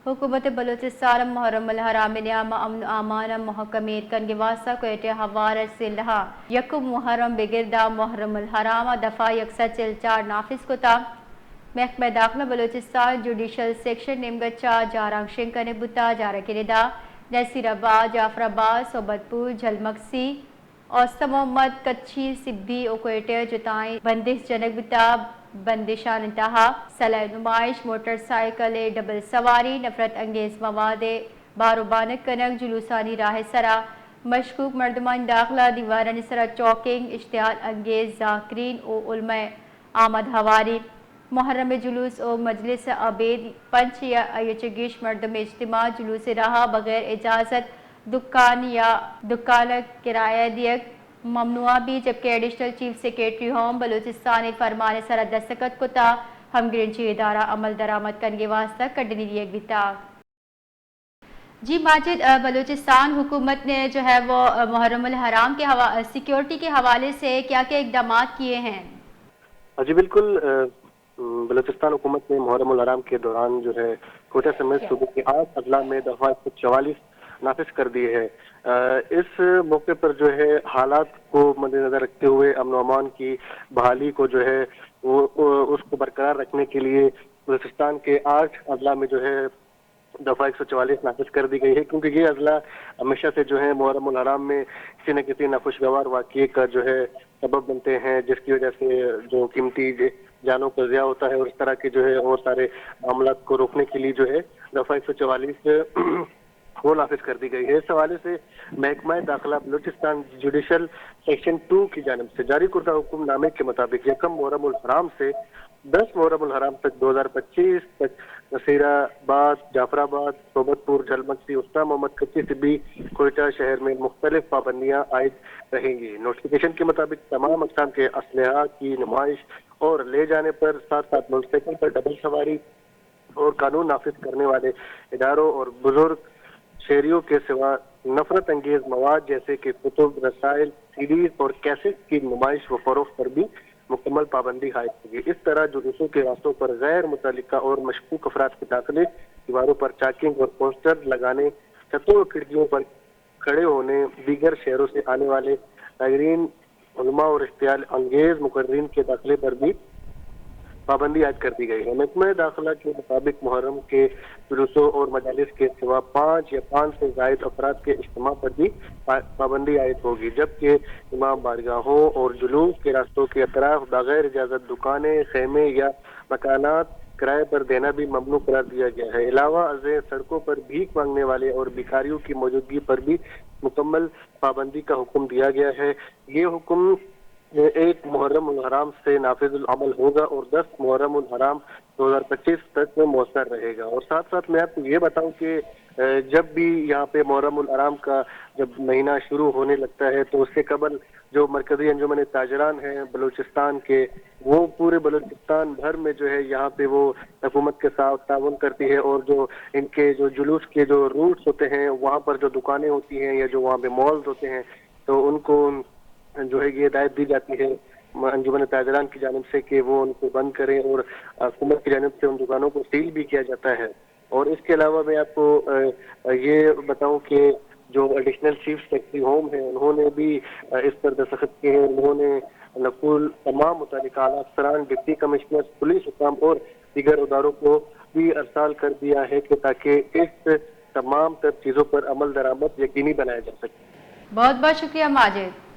हुकूमत बलूचिस्तान मुहर्रम अल हराम नियामा अमन आमान महकमेर कन वास्ता कोयटे हवार से लहा यकुम मुहर्रम बेगिरदा मुहर्रम अल हराम दफा 144 नाफिज कोता महकमा दाखिला बलूचिस्तान जुडिशल सेक्शन निमगच्चा जारंग शिंकने बुता जारकिरिदा नसीराबाद जाफराबाद सोबतपुर झलमक्सी औस्ता मोहम्मद कच्ची सिब्बी ओकोटे जुताई बंदिश जनक बुता बंदिशान इंतहा सलाह नुमाइश मोटरसाइकिल डबल सवारी नफरत अंगेज मवाद बारोबानक कनक जुलूसानी राह सरा मशकूक मर्दमान दाखिला दीवारानी सरा चौकिंग इश्तिहार अंगेज जाकरीन ओ उलमा आमद हवारी मुहर्रम जुलूस और मजलिस अबेद पंच या अयचगिश मर्दम इज्तिमा जुलूस रहा बगैर इजाज़त दुकान या दुकान किराया दिया ममनुआ भी, जबकि additional chief secretary home Balochistani फरमान सरा दस्तखत कुता हम ग्रेंची इदारा अमल दरामद करने वास्ता कड़नी दिए बिता। जी माजिद, बलूचिस्तान हुकूमत ने जो है वो मुहर्रम अल हराम के सिक्योरिटी के हवाले से क्या क्या इकदाम किए हैं? जी बिल्कुल, बलूचिस्तान हुकूमत ने मुहर्रम अल हराम के दौरान जो है कोटा समेत सूबे के 8 अजला में दफा 144 नाफिज कर दिए है। इस मौके पर जो है हालात को मद्देनजर रखते हुए अमन व अमान की बहाली को जो है वो उसको बरकरार रखने के लिए बलूचिस्तान के 8 अजला में जो है दफा 144 नाफिज कर दी गई है, क्योंकि ये अजला हमेशा से जो है मुहर्रम अल हराम में किसी न किसी नाखुशगवार वाक़ये का जो है सबब बनते हैं, जिसकी वजह से जो कीमती जानों का ज़िया होता है और इस तरह के जो है और सारे मामला को रोकने के लिए जो है दफा 144 वो नाफिज कर दी गई है। इस हवाले से महकमा दाखिला बलूचिस्तान जुडिशल सेक्शन 2 की जानिब से जारी करदा हुक्मनामे के मुताबिक यकम मुहर्रम उल हराम से 10 मुहर्रम उल हराम तक 2025 तक नसीराबाद, जाफराबाद, सोबतपुर, झलमक्सी, उस्ता मोहम्मद कच्ची सिब्बी, कोयटा शहर में मुख्तलिफ पाबंदियां आयद रहेंगी। नोटिफिकेशन के मुताबिक तमाम अक़साम के असलहा की नुमाइश और ले जाने पर साथ साथ मोटरसाइकिल पर डबल सवारी और कानून नाफिज करने वाले इदारों और बुजुर्ग शहरियों के सिवा नफरत अंगेज मवाद जैसे कि कुतुब, रसाइल, सीडीज और कैसेट की नुमाइश व फरोख्त पर भी मुकम्मल पाबंदी आयद होगी। इस तरह जुलूसों के रास्तों पर गैर मुतल्लिका और मशकूक अफराद के दाखिले, दीवारों पर चाकिंग और पोस्टर लगाने, छतों और खिड़कियों पर खड़े होने, दीगर शहरों से आने वाले नाज़रीन, उलमा और इश्तियाल अंगेज मुकर्रीन के दाखिले पर भी पाबंदी आयद कर दी गई है। महकमा दाखिला के मुताबिक मुहर्रम के जुलूसों और मजालिस के सिवा 5 या 5 से ज़ायद अफराद के इज्तिमा पर भी पाबंदी आयद होगी, जबकि इमाम बारगाहों और जुलूस के रास्तों के अतराफ बगैर इजाज़त दुकानें, खेमे या मकानात किराए पर देना भी ममनू करार दिया गया है। अलावा अज़े सड़कों पर भीख मांगने वाले और भिखारियों की मौजूदगी पर भी मुकम्मल पाबंदी का हुक्म दिया गया है। ये हुक्म 1 मुहर्रम उल हराम से नाफिजुल अमल होगा और 10 मुहर्रम उल हराम 2025 तक मौसर रहेगा। और साथ साथ मैं आपको ये बताऊं कि जब भी यहाँ पे मुहर्रम उल हराम का जब महीना शुरू होने लगता है तो उससे कबल जो मरकजी अंजुमन ताजरान हैं बलूचिस्तान के, वो पूरे बलूचिस्तान भर में जो है यहाँ पे वो हुकूमत के साथ ताउन करती है और जो इनके जो जुलूस के जो रूट्स होते हैं वहाँ पर जो दुकानें होती हैं या जो वहाँ पे मॉल्स होते हैं तो उनको जो है ये हिदायत दी जाती है अंजुमन ताजरान की जानिब से कि वो उनको बंद करें और हुकूमत की जानिब से उन दुकानों को सील भी किया जाता है। और इसके अलावा मैं आपको ये बताऊं कि जो एडिशनल चीफ सेक्रेटरी होम है उन्होंने भी इस पर दस्तखत किए हैं। उन्होंने नकुल तमाम मुतालिका आला अफसरान, डिप्टी कमिश्नर, पुलिस हुकाम और दीगर इदारों को भी अरसाल कर दिया है कि ताकि इस तमाम तर चीज़ों पर अमल दरामद यकीनी बनाया जा सके। बहुत बहुत शुक्रिया माजिद।